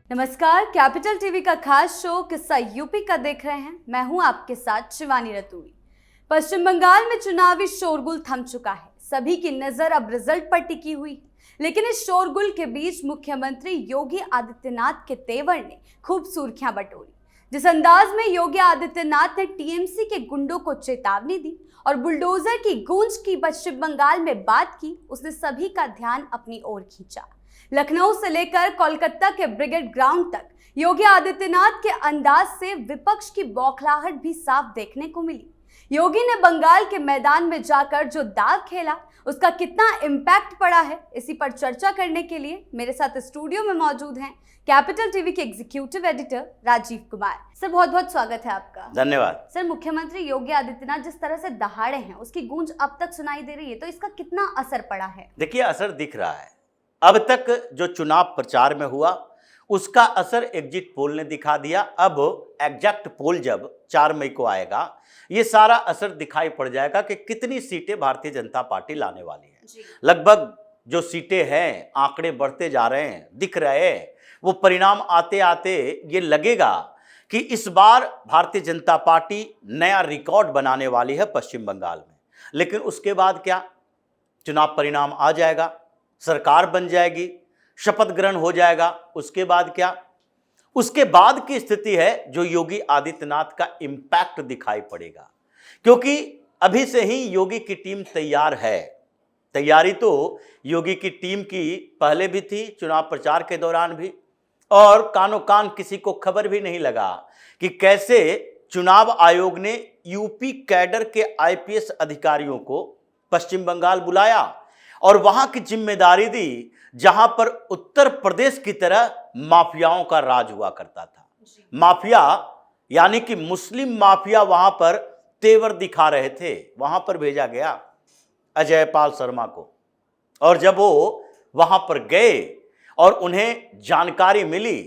नमस्कार, capital TV का खास शो किस्सा यूपी का देख रहे हैं। मैं हूं आपके साथ शिवानी रतूड़ी। पश्चिम बंगाल में चुनावी शोरगुल थम चुका है। सभी की नजर अब रिजल्ट पर टिकी हुई है, लेकिन इस शोरगुल के बीच मुख्यमंत्री योगी आदित्यनाथ के तेवर ने खूब सुर्खियां बटोरी। जिस अंदाज में योगी आदित्यनाथ ने टीएमसी के गुंडों को चेतावनी दी और बुलडोजर की गूंज की पश्चिम बंगाल में बात की, उसने सभी का ध्यान अपनी ओर खींचा। लखनऊ से लेकर कोलकाता के ब्रिगेड ग्राउंड तक योगी आदित्यनाथ के अंदाज से विपक्ष की बौखलाहट भी साफ देखने को मिली। योगी ने बंगाल के मैदान में जाकर जो दाव खेला, उसका कितना इम्पैक्ट पड़ा है, इसी पर चर्चा करने के लिए मेरे साथ स्टूडियो में मौजूद हैं कैपिटल टीवी के executive editor Rajeev Kumar. Sir, बहुत बहुत स्वागत है आपका। धन्यवाद। सर, मुख्यमंत्री योगी आदित्यनाथ जिस तरह से दहाड़े हैं, उसकी गूंज अब तक सुनाई दे रही है, तो इसका कितना असर पड़ा है? देखिए, असर दिख रहा है। अब तक जो चुनाव प्रचार में हुआ उसका असर एग्जिट पोल ने दिखा दिया। अब एग्जैक्ट पोल जब 4 मई को आएगा, ये सारा असर दिखाई पड़ जाएगा कि कितनी सीटें भारतीय जनता पार्टी लाने वाली है। लगभग जो सीटें हैं, आंकड़े बढ़ते जा रहे हैं, दिख रहे हैं। वो परिणाम आते आते ये लगेगा कि इस बार भारतीय जनता पार्टी नया रिकॉर्ड बनाने वाली है पश्चिम बंगाल में। लेकिन उसके बाद क्या? चुनाव परिणाम आ जाएगा, सरकार बन जाएगी, शपथ ग्रहण हो जाएगा। उसके बाद क्या? उसके बाद की स्थिति है जो योगी आदित्यनाथ का इंपैक्ट दिखाई पड़ेगा, क्योंकि अभी से ही योगी की टीम तैयार है। तैयारी तो योगी की टीम की पहले भी थी, चुनाव प्रचार के दौरान भी, और कानो कान किसी को खबर भी नहीं लगा कि कैसे चुनाव आयोग ने यूपी कैडर के आईपीएस अधिकारियों को पश्चिम बंगाल बुलाया और वहां की जिम्मेदारी दी, जहां पर उत्तर प्रदेश की तरह माफियाओं का राज हुआ करता था। माफिया यानी कि मुस्लिम माफिया वहां पर तेवर दिखा रहे थे। वहां पर भेजा गया अजय पाल शर्मा को, और जब वो वहां पर गए और उन्हें जानकारी मिली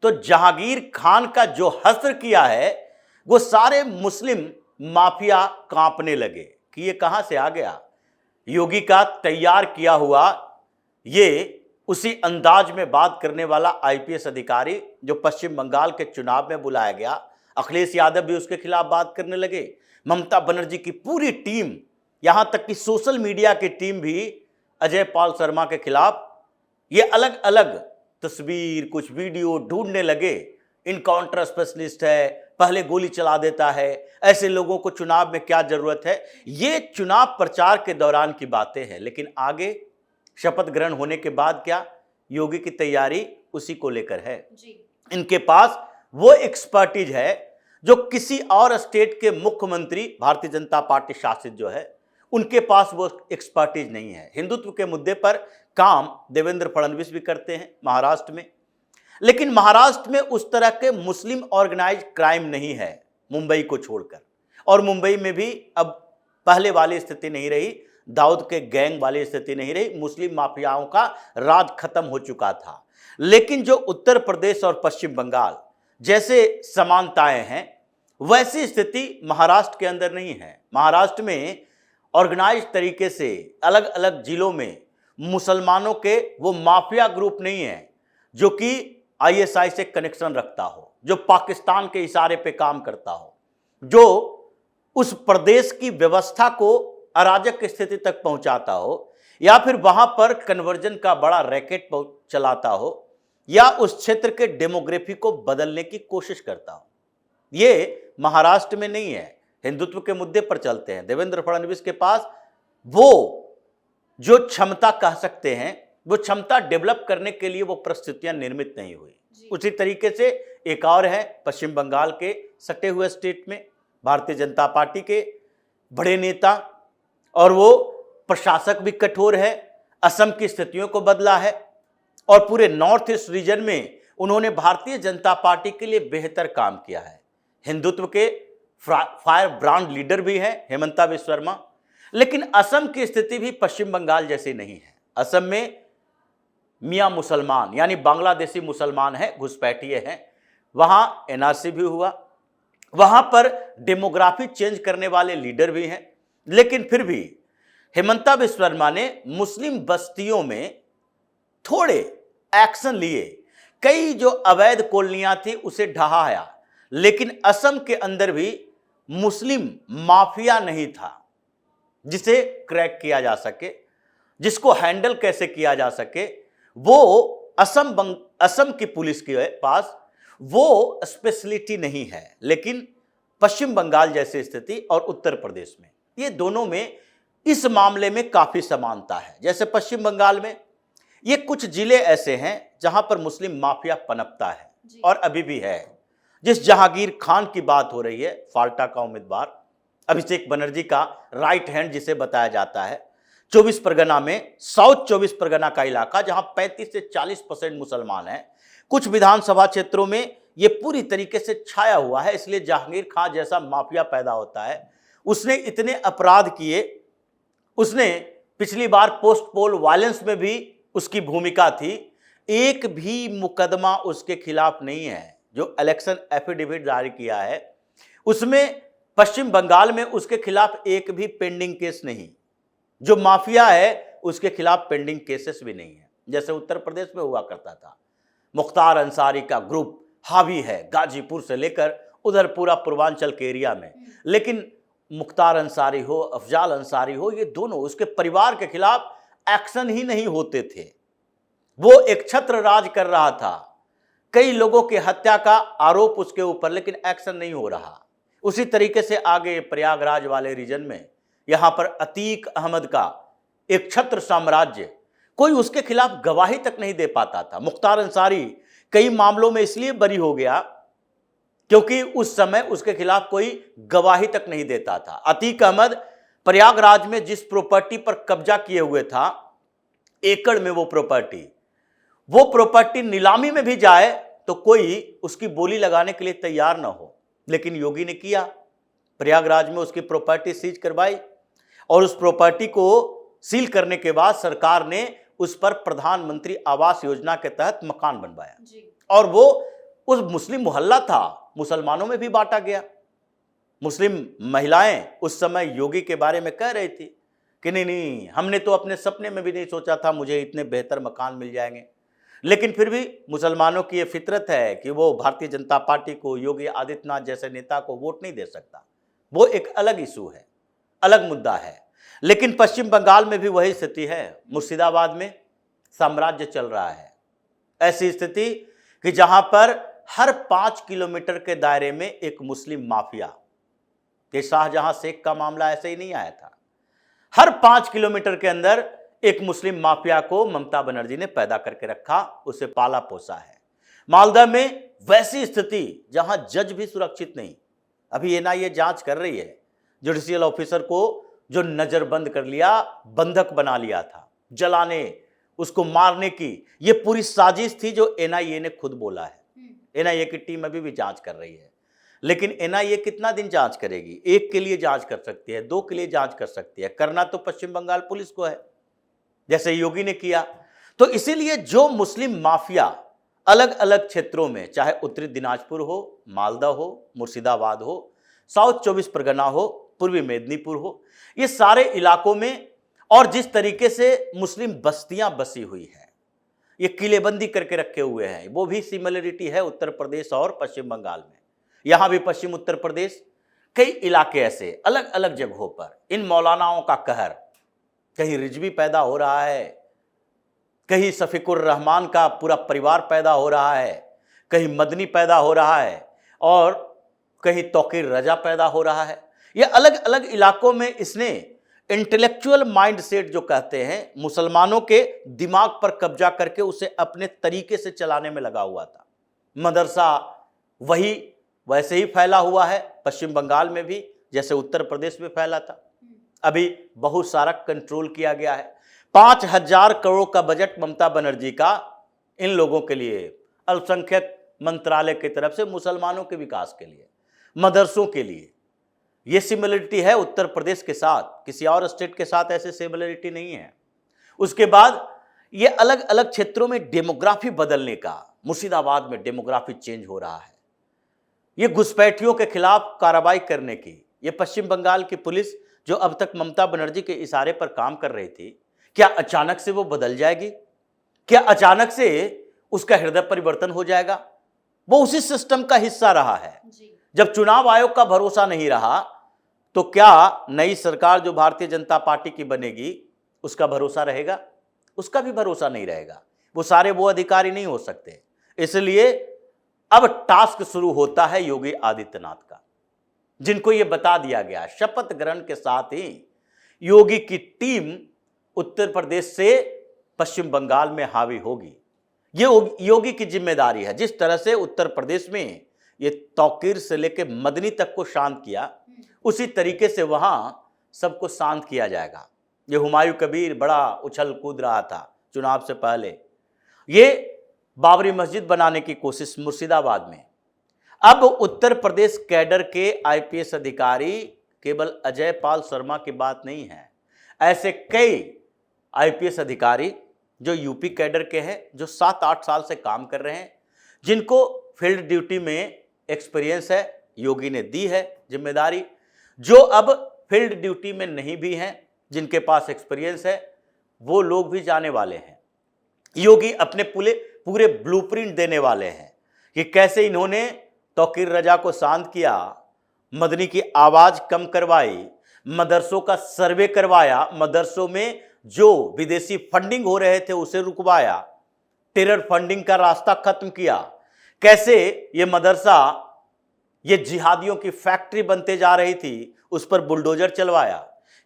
तो जहांगीर खान का जो हश्र किया है, वो सारे मुस्लिम माफिया कांपने लगे कि ये कहां से आ गया। योगी का तैयार किया हुआ ये उसी अंदाज में बात करने वाला आईपीएस अधिकारी जो पश्चिम बंगाल के चुनाव में बुलाया गया, अखिलेश यादव भी उसके खिलाफ बात करने लगे। ममता बनर्जी की पूरी टीम, यहां तक कि सोशल मीडिया की टीम भी अजय पाल शर्मा के खिलाफ ये अलग अलग तस्वीर, कुछ वीडियो ढूंढने लगे। इनकाउंटर स्पेशलिस्ट है, पहले गोली चला देता है, ऐसे लोगों को चुनाव में क्या जरूरत है। ये चुनाव प्रचार के दौरान की बातें हैं, लेकिन आगे शपथ ग्रहण होने के बाद क्या? योगी की तैयारी उसी को लेकर है जी। इनके पास वो एक्सपर्टीज है जो किसी और स्टेट के मुख्यमंत्री, भारतीय जनता पार्टी शासित जो है, उनके पास वो एक्सपर्टीज नहीं है। हिंदुत्व के मुद्दे पर काम देवेंद्र फडणवीस भी करते हैं महाराष्ट्र में, लेकिन महाराष्ट्र में उस तरह के मुस्लिम ऑर्गेनाइज क्राइम नहीं है मुंबई को छोड़कर। और मुंबई में भी अब पहले वाली स्थिति नहीं रही, दाऊद के गैंग वाली स्थिति नहीं रही, मुस्लिम माफियाओं का राज खत्म हो चुका था। लेकिन जो उत्तर प्रदेश और पश्चिम बंगाल जैसे समानताएं हैं, वैसी स्थिति महाराष्ट्र के अंदर नहीं है। महाराष्ट्र में ऑर्गेनाइज तरीके से अलग अलग जिलों में मुसलमानों के वो माफिया ग्रुप नहीं है जो कि आईएसआई से कनेक्शन रखता हो, जो पाकिस्तान के इशारे पे काम करता हो, जो उस प्रदेश की व्यवस्था को अराजक स्थिति तक पहुंचाता हो, या फिर वहां पर कन्वर्जन का बड़ा रैकेट चलाता हो, या उस क्षेत्र के डेमोग्राफी को बदलने की कोशिश करता हो। ये महाराष्ट्र में नहीं है। हिंदुत्व के मुद्दे पर चलते हैं। देवेंद्र फडणवीस के पास वो जो क्षमता कह सकते हैं, वो क्षमता डेवलप करने के लिए वो परिस्थितियां निर्मित नहीं हुई। उसी तरीके से एक और है पश्चिम बंगाल के सटे हुए स्टेट में भारतीय जनता पार्टी के बड़े नेता, और वो प्रशासक भी कठोर है, असम की स्थितियों को बदला है, और पूरे नॉर्थ ईस्ट रीजन में उन्होंने भारतीय जनता पार्टी के लिए बेहतर काम किया है। हिंदुत्व के फायर ब्रांड लीडर भी हैं हेमंता बिस्वा शर्मा। लेकिन असम की स्थिति भी पश्चिम बंगाल जैसी नहीं है। असम में मियाँ मुसलमान यानी बांग्लादेशी मुसलमान हैं, घुसपैठिए हैं। वहां एनआरसी भी हुआ, वहां पर डेमोग्राफी चेंज करने वाले लीडर भी हैं। लेकिन फिर भी हेमंता बिस्वा शर्मा ने मुस्लिम बस्तियों में थोड़े एक्शन लिए कई जो अवैध कॉलोनियां थी उसे ढहाया, लेकिन असम के अंदर भी मुस्लिम माफिया नहीं था जिसे क्रैक किया जा सके, जिसको हैंडल कैसे किया जा सके। वो असम की पुलिस के पास वो स्पेशलिटी नहीं है, लेकिन पश्चिम बंगाल जैसी स्थिति और उत्तर प्रदेश में, ये दोनों में इस मामले में काफी समानता है। जैसे पश्चिम बंगाल में ये कुछ जिले ऐसे हैं जहां पर मुस्लिम माफिया पनपता है और अभी भी है। जिस जहांगीर खान की बात हो रही है, फाल्टा का उम्मीदवार अभिषेक बनर्जी का राइट हैंड जिसे बताया जाता है, 24 परगना में, साउथ 24 परगना का इलाका जहां 35 से 40% मुसलमान हैं, कुछ विधानसभा क्षेत्रों में यह पूरी तरीके से छाया हुआ है। इसलिए जहांगीर खान जैसा माफिया पैदा होता है। उसने इतने अपराध किए, उसने पिछली बार पोस्ट पोल वायलेंस में भी उसकी भूमिका थी, एक भी मुकदमा उसके खिलाफ नहीं है। जो इलेक्शन एफिडेविट जारी किया है उसमें पश्चिम बंगाल में उसके खिलाफ एक भी पेंडिंग केस नहीं। जो माफिया है उसके खिलाफ पेंडिंग केसेस भी नहीं है, जैसे उत्तर प्रदेश में हुआ करता था। मुख्तार अंसारी का ग्रुप हावी है गाजीपुर से लेकर उधर पूरा पूर्वांचल के एरिया में, लेकिन मुख्तार अंसारी हो, अफजाल अंसारी हो, ये दोनों उसके परिवार के खिलाफ एक्शन ही नहीं होते थे। वो एक छत्र राज कर रहा था, कई लोगों की हत्या का आरोप उसके ऊपर, लेकिन एक्शन नहीं हो रहा। उसी तरीके से आगे प्रयागराज वाले रीजन में यहां पर अतीक अहमद का एक छत्र साम्राज्य, कोई उसके खिलाफ गवाही तक नहीं दे पाता था। मुख्तार अंसारी कई मामलों में इसलिए बरी हो गया क्योंकि उस समय उसके खिलाफ कोई गवाही तक नहीं देता था। अतीक अहमद प्रयागराज में जिस प्रॉपर्टी पर कब्जा किए हुए था, एकड़ में वो प्रॉपर्टी नीलामी में भी जाए तो कोई उसकी बोली लगाने के लिए तैयार ना हो, लेकिन योगी ने किया। प्रयागराज में उसकी प्रॉपर्टी सीज करवाई और उस प्रॉपर्टी को सील करने के बाद सरकार ने उस पर प्रधानमंत्री आवास योजना के तहत मकान बनवाया और वो उस मुस्लिम मोहल्ला था, मुसलमानों में भी बांटा गया। मुस्लिम महिलाएं उस समय योगी के बारे में कह रही थी कि नहीं, हमने तो अपने सपने में भी नहीं सोचा था मुझे इतने बेहतर मकान मिल जाएंगे। लेकिन फिर भी मुसलमानों की ये फितरत है कि वो भारतीय जनता पार्टी को, योगी आदित्यनाथ जैसे नेता को वोट नहीं दे सकता। वो एक अलग इशू है, अलग मुद्दा है। लेकिन पश्चिम बंगाल में भी वही स्थिति है। मुर्शिदाबाद में साम्राज्य चल रहा है, ऐसी स्थिति कि जहां पर हर 5 किलोमीटर के दायरे में एक मुस्लिम माफिया, ये शाहजहां शेख का मामला ऐसे ही नहीं आया था। हर 5 किलोमीटर के अंदर एक मुस्लिम माफिया को ममता बनर्जी ने पैदा करके रखा, उसे पाला पोसा है। मालदा में वैसी स्थिति जहां जज भी सुरक्षित नहीं। अभी एनआईए जांच कर रही है, जुडिशियल ऑफिसर को जो नजरबंद कर लिया, बंधक बना लिया था, जलाने, उसको मारने की ये पूरी साजिश थी, जो एनआईए ने खुद बोला है। एनआईए की टीम अभी भी जांच कर रही है, लेकिन एनआईए कितना दिन जांच करेगी? एक के लिए जांच कर सकती है, 2 के लिए जांच कर सकती है, करना तो पश्चिम बंगाल पुलिस को है, जैसे योगी ने किया। तो इसीलिए जो मुस्लिम माफिया अलग अलग क्षेत्रों में, चाहे उत्तरी दिनाजपुर हो, मालदा हो, मुर्शिदाबाद हो, साउथ 24 परगना हो, पूर्वी मेदिनीपुर हो, ये सारे इलाकों में, और जिस तरीके से मुस्लिम बस्तियां बसी हुई है, ये किलेबंदी करके रखे हुए हैं, वो भी सिमिलरिटी है उत्तर प्रदेश और पश्चिम बंगाल में। यहां भी पश्चिम उत्तर प्रदेश, कई इलाके ऐसे अलग अलग जगहों पर इन मौलानाओं का कहर, कहीं रिजवी पैदा हो रहा है, कहीं शफीकुर रहमान का पूरा परिवार पैदा हो रहा है, कहीं मदनी पैदा हो रहा है और कहीं तौकीर रजा पैदा हो रहा है। ये अलग अलग इलाकों में इसने इंटेलेक्चुअल माइंडसेट जो कहते हैं, मुसलमानों के दिमाग पर कब्जा करके उसे अपने तरीके से चलाने में लगा हुआ था। मदरसा वही वैसे ही फैला हुआ है पश्चिम बंगाल में भी, जैसे उत्तर प्रदेश में फैला था। अभी बहुत सारा कंट्रोल किया गया है। 5000 करोड़ का बजट ममता बनर्जी का इन लोगों के लिए, अल्पसंख्यक मंत्रालय की तरफ से मुसलमानों के विकास के लिए, मदरसों के लिए। ये सिमिलरिटी है उत्तर प्रदेश के साथ, किसी और स्टेट के साथ ऐसे सिमिलरिटी नहीं है। उसके बाद ये अलग अलग क्षेत्रों में डेमोग्राफी बदलने का, मुर्शिदाबाद में डेमोग्राफी चेंज हो रहा है। ये घुसपैठियों के खिलाफ कार्रवाई करने की, ये पश्चिम बंगाल की पुलिस जो अब तक ममता बनर्जी के इशारे पर काम कर रही थी, क्या अचानक से वो बदल जाएगी? क्या अचानक से उसका हृदय परिवर्तन हो जाएगा। वो उसी सिस्टम का हिस्सा रहा है। जब चुनाव आयोग का भरोसा नहीं रहा तो क्या नई सरकार जो भारतीय जनता पार्टी की बनेगी उसका भरोसा रहेगा? उसका भी भरोसा नहीं रहेगा। वो सारे वो अधिकारी नहीं हो सकते। इसलिए अब टास्क शुरू होता है योगी आदित्यनाथ का, जिनको यह बता दिया गया शपथ ग्रहण के साथ ही योगी की टीम उत्तर प्रदेश से पश्चिम बंगाल में हावी होगी। ये योगी की जिम्मेदारी है। जिस तरह से उत्तर प्रदेश में ये तौकीर से लेकर मदनी तक को शांत किया, उसी तरीके से वहां सबको शांत किया जाएगा। ये हुमायूं कबीर बड़ा उछल कूद रहा था चुनाव से पहले, ये बाबरी मस्जिद बनाने की कोशिश मुर्शिदाबाद में। अब उत्तर प्रदेश कैडर के आईपीएस अधिकारी केवल अजय पाल शर्मा की बात नहीं है, ऐसे कई आईपीएस अधिकारी जो यूपी कैडर के हैं, जो 7-8 साल से काम कर रहे हैं, जिनको फील्ड ड्यूटी में एक्सपीरियंस है, योगी ने दी है जिम्मेदारी। जो अब फील्ड ड्यूटी में नहीं भी हैं, जिनके पास एक्सपीरियंस है, वो लोग भी जाने वाले हैं। योगी अपने पूरे ब्लूप्रिंट देने वाले हैं कि कैसे इन्होंने तौकीर रजा को शांत किया, मदनी की आवाज कम करवाई, मदरसों का सर्वे करवाया, मदरसों में जो विदेशी फंडिंग हो रहे थे उसे रुकवाया, टेरर फंडिंग का रास्ता खत्म किया, कैसे ये मदरसा ये जिहादियों की फैक्ट्री बनते जा रही थी उस पर बुलडोजर चलवाया,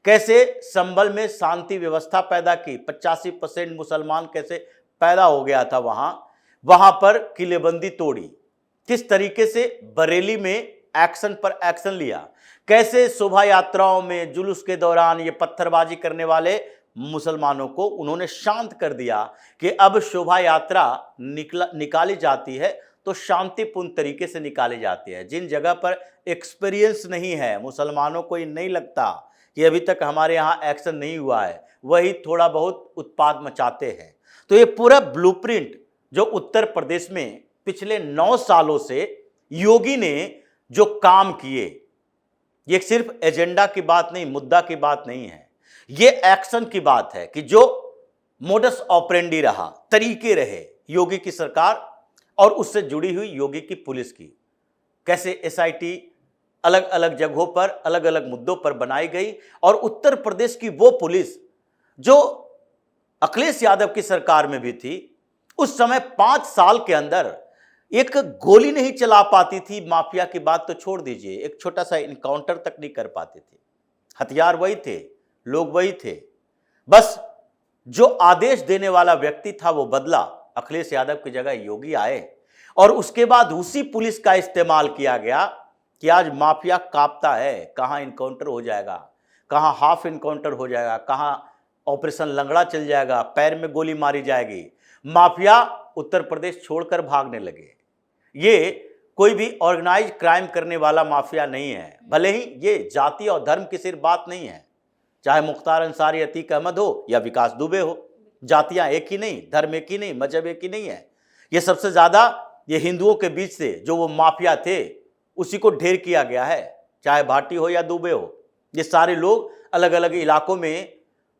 कैसे संभल में शांति व्यवस्था पैदा की, 85% मुसलमान कैसे पैदा हो गया था वहां पर किलेबंदी तोड़ी, किस तरीके से बरेली में एक्शन पर एक्शन लिया, कैसे शोभा यात्राओं में जुलूस के दौरान ये पत्थरबाजी करने वाले मुसलमानों को उन्होंने शांत कर दिया कि अब शोभा यात्रा निकाली जाती है तो शांतिपूर्ण तरीके से निकाली जाती है। जिन जगह पर एक्सपीरियंस नहीं है, मुसलमानों को ये नहीं लगता कि अभी तक हमारे यहाँ एक्शन नहीं हुआ है, वही थोड़ा बहुत उत्पाद मचाते हैं। तो ये पूरा ब्लूप्रिंट जो उत्तर प्रदेश में पिछले 9 सालों से योगी ने जो काम किए, ये सिर्फ एजेंडा की बात नहीं, मुद्दा की बात नहीं है, ये एक्शन की बात है कि जो मोडस ऑपरेंडी रहा, तरीके रहे योगी की सरकार और उससे जुड़ी हुई योगी की पुलिस की, कैसे एसआईटी अलग अलग जगहों पर अलग अलग मुद्दों पर बनाई गई। और उत्तर प्रदेश की वो पुलिस जो अखिलेश यादव की सरकार में भी थी, उस समय 5 साल के अंदर एक गोली नहीं चला पाती थी। माफिया की बात तो छोड़ दीजिए, एक छोटा सा इनकाउंटर तक नहीं कर पाती थी। हथियार वही थे, लोग वही थे, बस जो आदेश देने वाला व्यक्ति था वो बदला, अखिलेश यादव की जगह योगी आए और उसके बाद उसी पुलिस का इस्तेमाल किया गया कि आज माफिया कांपता है, कहां इनकाउंटर हो जाएगा, कहां हाफ इनकाउंटर हो जाएगा, कहां ऑपरेशन लंगड़ा चल जाएगा, पैर में गोली मारी जाएगी। माफिया उत्तर प्रदेश छोड़कर भागने लगे। ये कोई भी ऑर्गेनाइज क्राइम करने वाला माफिया नहीं है, भले ही ये जाति और धर्म की सिर्फ बात नहीं है, चाहे मुख्तार अंसारी, अतीक अहमद हो या विकास दुबे हो, जातियां एक ही नहीं, धर्म एक ही नहीं, मजहब एक ही नहीं है। ये सबसे ज्यादा ये हिंदुओं के बीच से जो वो माफिया थे उसी को ढेर किया गया है, चाहे भाटी हो या दुबे हो। ये सारे लोग अलग अलग इलाकों में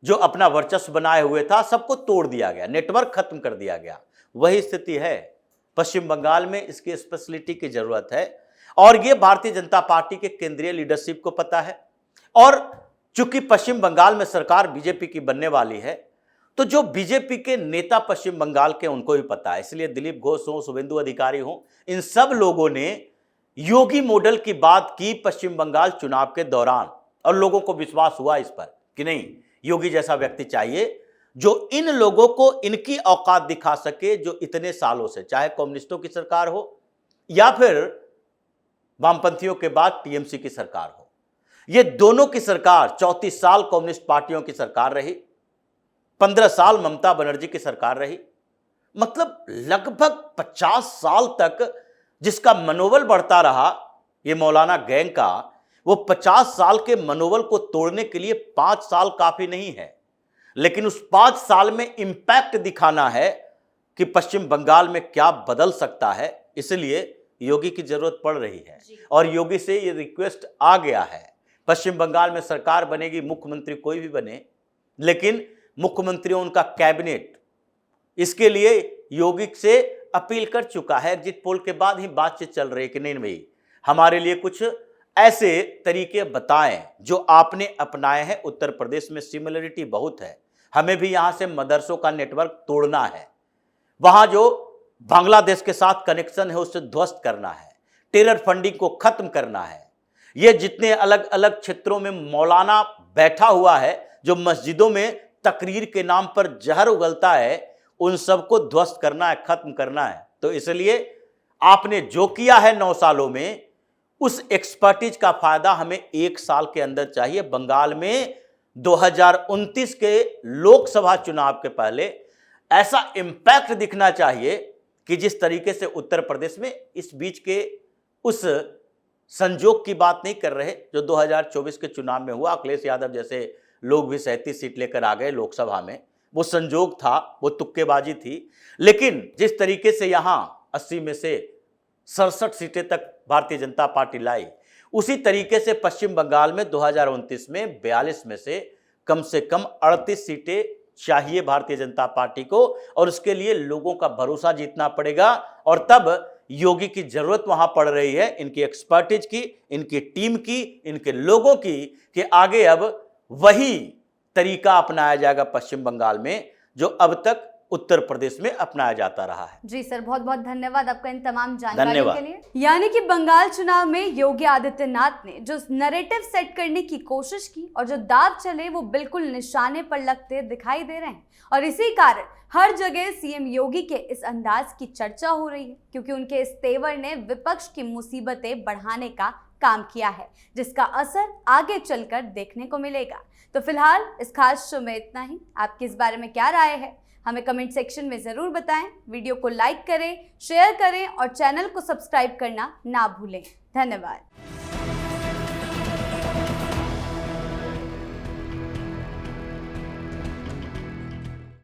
जो अपना वर्चस्व बनाए हुए था सबको तोड़ दिया गया, नेटवर्क खत्म कर दिया गया। वही स्थिति है पश्चिम बंगाल में, इसकी स्पेशलिटी की जरूरत है और ये भारतीय जनता पार्टी के केंद्रीय लीडरशिप को पता है। और चूंकि पश्चिम बंगाल में सरकार बीजेपी की बनने वाली है, तो जो बीजेपी के नेता पश्चिम बंगाल के उनको भी पता है, इसलिए दिलीप घोष हो, शुभेंदु अधिकारी हो, इन सब लोगों ने योगी मॉडल की बात की पश्चिम बंगाल चुनाव के दौरान और लोगों को विश्वास हुआ इस पर कि नहीं, योगी जैसा व्यक्ति चाहिए जो इन लोगों को इनकी औकात दिखा सके, जो इतने सालों से, चाहे कम्युनिस्टों की सरकार हो या फिर वामपंथियों के बाद टीएमसी की सरकार हो। ये दोनों की सरकार 34 साल कम्युनिस्ट पार्टियों की सरकार रही, 15 साल ममता बनर्जी की सरकार रही, मतलब लगभग 50 साल तक जिसका मनोबल बढ़ता रहा ये मौलाना गैंग का, वो 50 साल के मनोबल को तोड़ने के लिए 5 साल काफी नहीं है, लेकिन उस 5 साल में इंपैक्ट दिखाना है कि पश्चिम बंगाल में क्या बदल सकता है। इसलिए योगी की जरूरत पड़ रही है और योगी से ये रिक्वेस्ट आ गया है। पश्चिम बंगाल में सरकार बनेगी, मुख्यमंत्री कोई भी बने, लेकिन मुख्यमंत्री उनका कैबिनेट, इसके लिए योगी से अपील कर चुका है। एग्जिट पोल के बाद ही बातचीत चल रही है कि नहीं भाई, हमारे लिए कुछ ऐसे तरीके बताएं जो आपने अपनाए हैं। उत्तर प्रदेश में सिमिलरिटी बहुत है, हमें भी यहां से मदरसों का नेटवर्क तोड़ना है, वहां जो बांग्लादेश के साथ कनेक्शन है उससे ध्वस्त करना है, टेरर फंडिंग को खत्म करना है। ये जितने अलग अलग क्षेत्रों में मौलाना बैठा हुआ है जो मस्जिदों में तकरीर के नाम पर जहर उगलता है, उन सबको ध्वस्त करना है, खत्म करना है। तो इसलिए आपने जो किया है 9 सालों में, उस एक्सपर्टीज का फायदा हमें 1 साल के अंदर चाहिए। बंगाल में 2029 के लोकसभा चुनाव के पहले ऐसा इंपैक्ट दिखना चाहिए कि जिस तरीके से उत्तर प्रदेश में इस बीच के उस संजोग की बात नहीं कर रहे जो 2024 के चुनाव में हुआ। अखिलेश यादव जैसे लोग भी 37 सीट लेकर आ गए लोकसभा में, वो संजोग था, वो तुक्केबाजी थी। लेकिन जिस तरीके से यहां 80 में से 67 सीटें तक भारतीय जनता पार्टी लाई, उसी तरीके से पश्चिम बंगाल में 2029 में 42 में से कम 38 सीटें चाहिए भारतीय जनता पार्टी को, और उसके लिए लोगों का भरोसा जीतना पड़ेगा। और तब योगी की जरूरत वहां पड़ रही है, इनकी एक्सपर्टीज की, इनकी टीम की, इनके लोगों की, कि आगे अब वही तरीका अपनाया जाएगा पश्चिम बंगाल में जो अब तक उत्तर प्रदेश में अपनाया जाता रहा है। जी सर, बहुत बहुत धन्यवाद आपका इन तमाम जानकारियों धन्यवाद। के लिए। यानी कि बंगाल चुनाव में योगी आदित्यनाथ ने जो नैरेटिव सेट करने की कोशिश की और जो दाव चले वो बिल्कुल निशाने पर लगते दिखाई दे रहे हैं, और इसी कारण हर जगह सीएम योगी के इस अंदाज की चर्चा हो रही है, क्योंकि उनके इस तेवर ने विपक्ष की मुसीबतें बढ़ाने का काम किया है, जिसका असर आगे चलकर देखने को मिलेगा। तो फिलहाल इस खास शो में इतना ही। आपकी इस बारे में क्या राय है, हमें कमेंट सेक्शन में जरूर बताएं। वीडियो को लाइक करें, शेयर करें और चैनल को सब्सक्राइब करना ना भूलें। धन्यवाद।